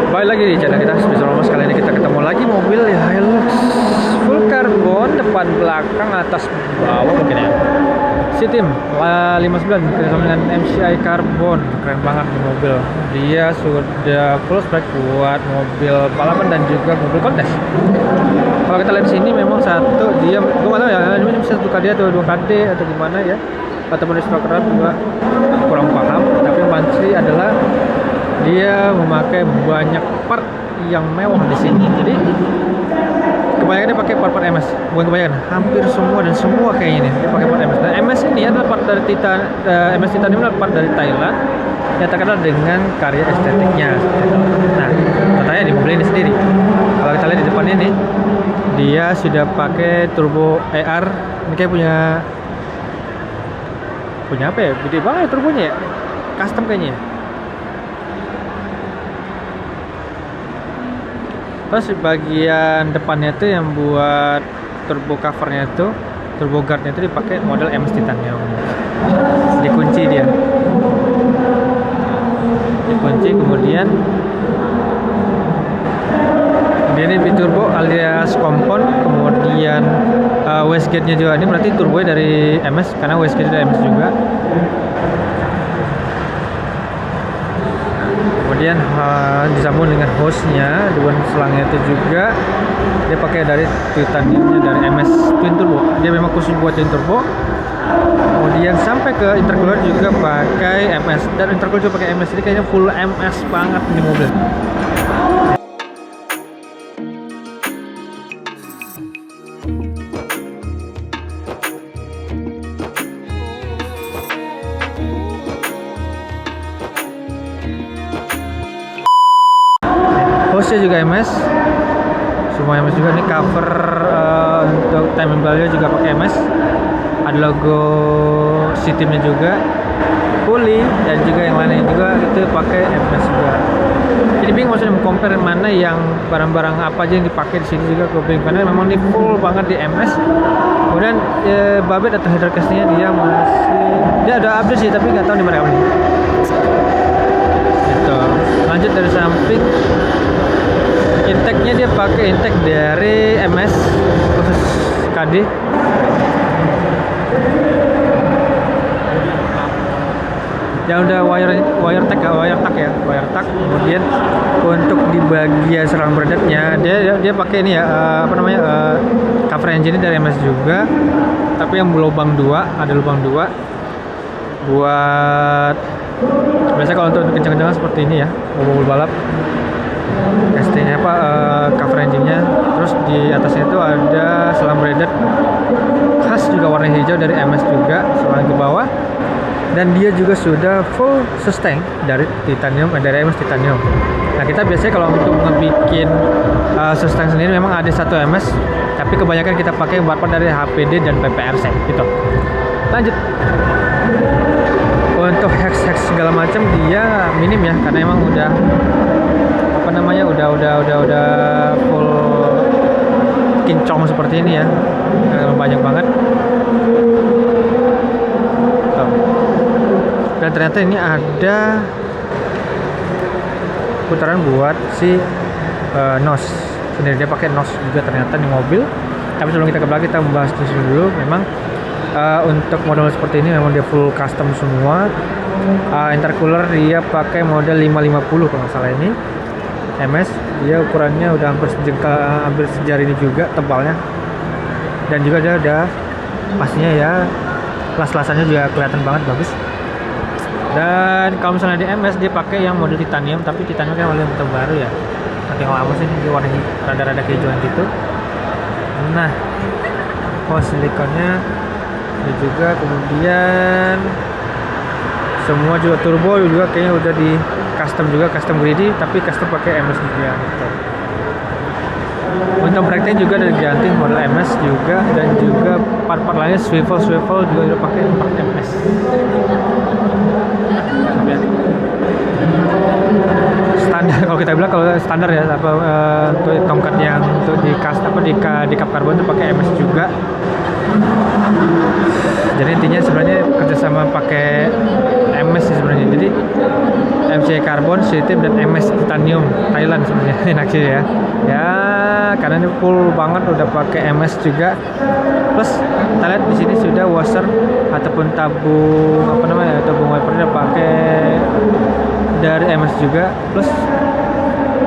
Balik lagi di channel kita Spesial Romos. Kali ini kita ketemu lagi mobil ya Hilux full karbon, depan belakang atas bawah mungkin ya. Citim 59 kerjasama dengan MCI Carbon, keren banget nih mobil. Dia sudah full spec buat mobil balapan dan juga mobil kontes. Kalau kita lihat di sini memang satu dia, gue nggak tahu ya ini bisa 1KD atau 2KD atau gimana ya, ataupun instruktur juga kurang paham. Tapi yang pasti adalah dia memakai banyak part yang mewah di sini. Jadi kebanyakan dia pakai part MS, bukan kebanyakan, hampir semua dan semua kayaknya nih dia pakai part MS. Dan MS ini adalah part dari MS Titanium adalah part dari Thailand yang terkenal dengan karya estetiknya. Nah, katanya di mobil ini sendiri, kalau kita lihat di depannya nih, dia sudah pakai turbo ER. Ini kayak punya apa ya? Gede banget ya turbonya ya, custom kayaknya. Terus bagian depannya tuh yang buat turbo covernya tuh, turbo guardnya itu dipakai model MS Titanium. Dikunci dia, dikunci, kemudian dia ini biturbo alias kompon, kemudian wastegate-nya juga ini berarti turbo dari MS karena wastegate dari MS juga. Kemudian disambung dengan hose-nya, dengan selangnya itu juga dia pakai dari titaniumnya dari MS Twin Turbo. Dia memang khusus buat Twin Turbo. Kemudian sampai ke intercooler juga pakai MS, dan intercooler juga pakai MS. Ini kayaknya full MS banget di mobil. Hose-nya juga MS, semua MS juga. Ini cover untuk timing bell juga pakai MS, ada logo Citimnya juga, pulley dan juga yang lainnya juga itu pakai MS juga. Jadi bingung maksudnya compare mana yang barang-barang apa aja yang dipakai di sini juga gue bingung, karena memang ini full banget di MS. Kemudian babet atau header case-nya dia ada update sih, tapi nggak tahu di mana update. Gitu. Lanjut dari samping, intake-nya dia pakai intake dari MS khusus KD. Yang udah wire tag. Kemudian untuk di bagian selang beredetnya dia pakai ini ya, cover engine dari MS juga, tapi yang lubang 2, ada lubang 2 buat biasa kalau untuk kencang-kencangan seperti ini ya, mobil balap. Castingnya cover engine-nya. Terus di atasnya itu ada selang beredet khas juga warna hijau dari MS juga, selang ke bawah. Dan dia juga sudah full sustain dari titanium, dari MS Titanium. Nah, kita biasanya kalau untuk ngebikin sustain sendiri memang ada satu MS, tapi kebanyakan kita pakai part dari HPD dan PPRC gitu. Lanjut. Untuk hex segala macam dia minim ya, karena emang udah udah full kincong seperti ini ya, banyak banget. Tuh. Dan ternyata ini ada putaran buat si nos sendiri, dia pakai nos juga ternyata di mobil. Tapi sebelum kita ke belakang, kita membahas dulu. Memang untuk model seperti ini memang dia full custom semua. Intercooler dia pakai model 550 kalau nggak salah ini. MS dia ukurannya udah hampir sejari ini juga tebalnya, dan juga dia udah pastinya ya las-lasannya juga kelihatan banget bagus. Dan kalau misalnya di MS dia pakai yang model titanium, tapi titanium kan model yang terbaru ya, tapi yang lama sih dia warna rada-rada kehijauan gitu. Nah, silikonnya ini juga, kemudian semua juga turbo juga kayaknya udah di custom juga, custom greedy, tapi custom pakai MS juga gitu. Untuk brake juga ada diganti model MS juga, dan juga part-part lainnya swivel juga udah pakai part MS. Standar kalau kita bilang, kalau standar ya untuk tongkat yang untuk di cup karbon itu pakai MS juga. Jadi intinya sebenarnya kerjasama pakai MS MS sih sebenarnya. Jadi MCI Carbon, Citim dan MS Titanium Thailand sebenarnya enak sih ya. Ya karena ini full banget udah pakai MS juga. Plus kita lihat di sini sudah washer ataupun tabung apa namanya tabung wipernya pakai dari MS juga. Plus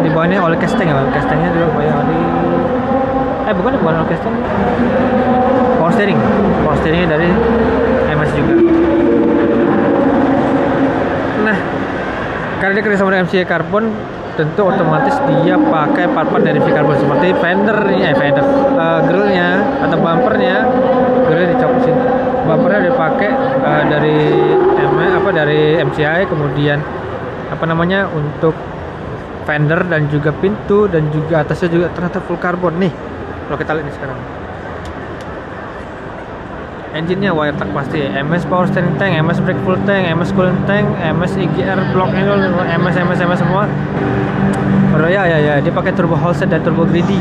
di bawahnya oleh casting ya, oleh castingnya juga banyak di bukan oleh casting, power steeringnya dari MS juga. Nah karena dia kerjasama dengan MCI Carbon, tentu otomatis dia pakai part-part dari MCI Carbon seperti fendernya, grillnya atau bumpernya, grillnya dicapusin, bumpernya dipakai dari MCI, kemudian apa namanya untuk fender dan juga pintu dan juga atasnya juga ternyata full karbon nih. Kalau kita lihat nih sekarang, engine-nya wire tak pasti, MS power steering tank, MS brake full tank, MS coolant tank, MS EGR block angle, MS semua. Oh ya, dia pakai turbo Holset dan turbo greedy,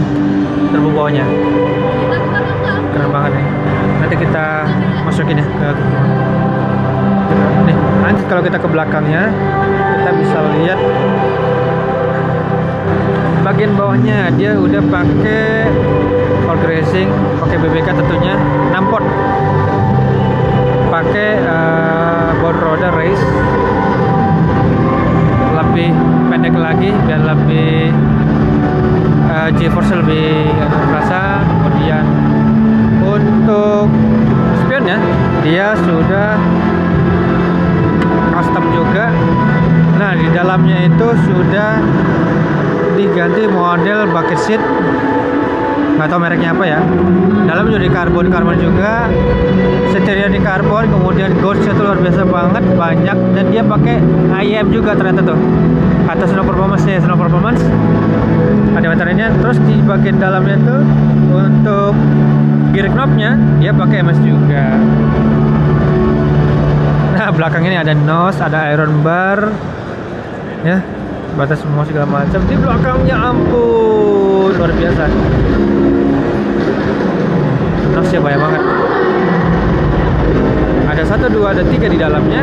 turbo bawahnya. Keren banget nih. Nanti kita masukin ya ke nih. Nanti kalau kita ke belakangnya, kita bisa lihat bagian bawahnya dia udah pakai all grazing, pakai BBK tentunya, 6 pot, pakai bor roda race lebih pendek lagi biar lebih G-force lebih terasa. Kemudian untuk spionnya dia sudah custom juga. Nah di dalamnya itu sudah diganti model bucket seat, nggak tahu mereknya apa ya. Dalam juga di karbon juga, setirnya di karbon, kemudian gauge-nya tuh luar biasa banget, banyak, dan dia pakai IM juga ternyata tuh. Atau Snow Performance ada meterannya. Terus di bagian dalamnya tuh untuk gear knob-nya dia pakai MS juga. Nah belakang ini ada nose, ada iron bar ya, batas semua segala macam. Di belakangnya ampun luar biasa, nose banyak banget. Ada 1, 2, ada 3 di dalamnya.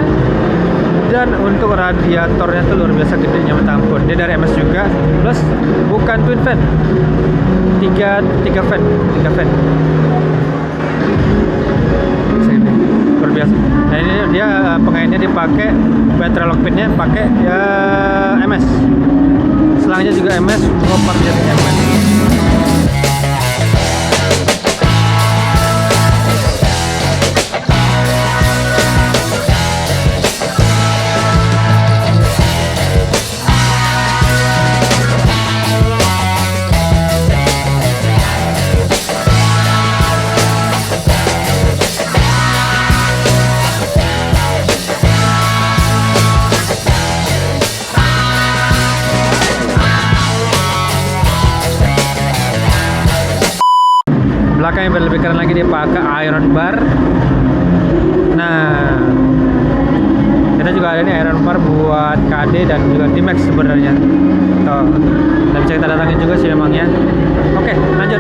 Dan untuk radiatornya tuh luar biasa gedenya, minta ampun. Dia dari MS juga. Plus bukan twin fan, 3 fan. Luar biasa. Nah ini dia pengainnya dipakai, battery lock pinnya pakai ya MS, selangnya juga MS, semua partnya MS. Belakangnya lebih keren lagi, dia pakai iron bar. Nah kita juga ada nih iron bar buat KD dan juga D-Max sebenarnya. Tuh, dan bisa kita datangin juga sih memangnya. Oke lanjut,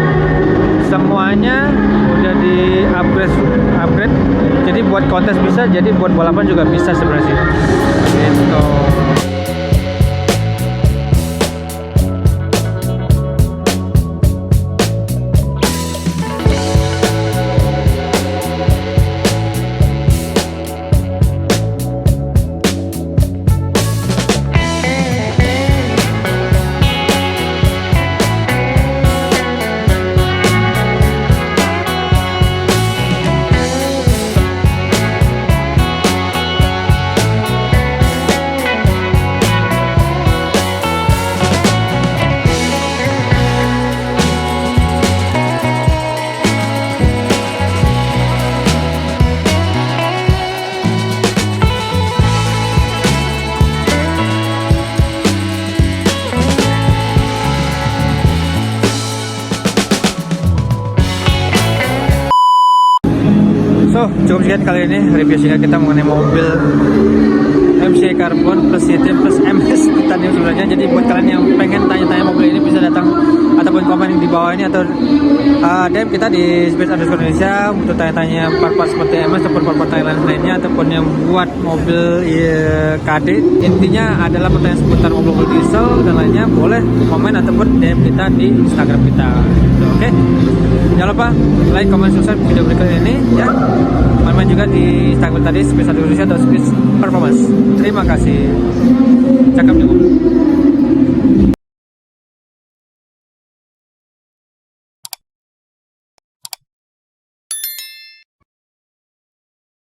semuanya udah di upgrade. Jadi buat kontes bisa, jadi buat balapan juga bisa sebenarnya sih gitu. So, cukup sekian kali ini review singkat kita mengenai mobil MCI Carbon plus Citim plus MS Titanium sebenarnya. Jadi buat kalian yang pengen tanya-tanya mobil ini bisa datang ataupun ataupun komen di bawah ini atau DM kita di space_Indonesia untuk tanya-tanya part-part seperti MS ataupun part-part lainnya ataupun yang buat mobil KD. Intinya adalah pertanyaan seputar mobil diesel dan lainnya, boleh komen ataupun DM kita di Instagram kita. Oke. Jangan lupa like, comment, subscribe video berikut ini ya. Main juga di Instagram tadi Space Indonesia atau Space Performance. Terima kasih. Cakap juga.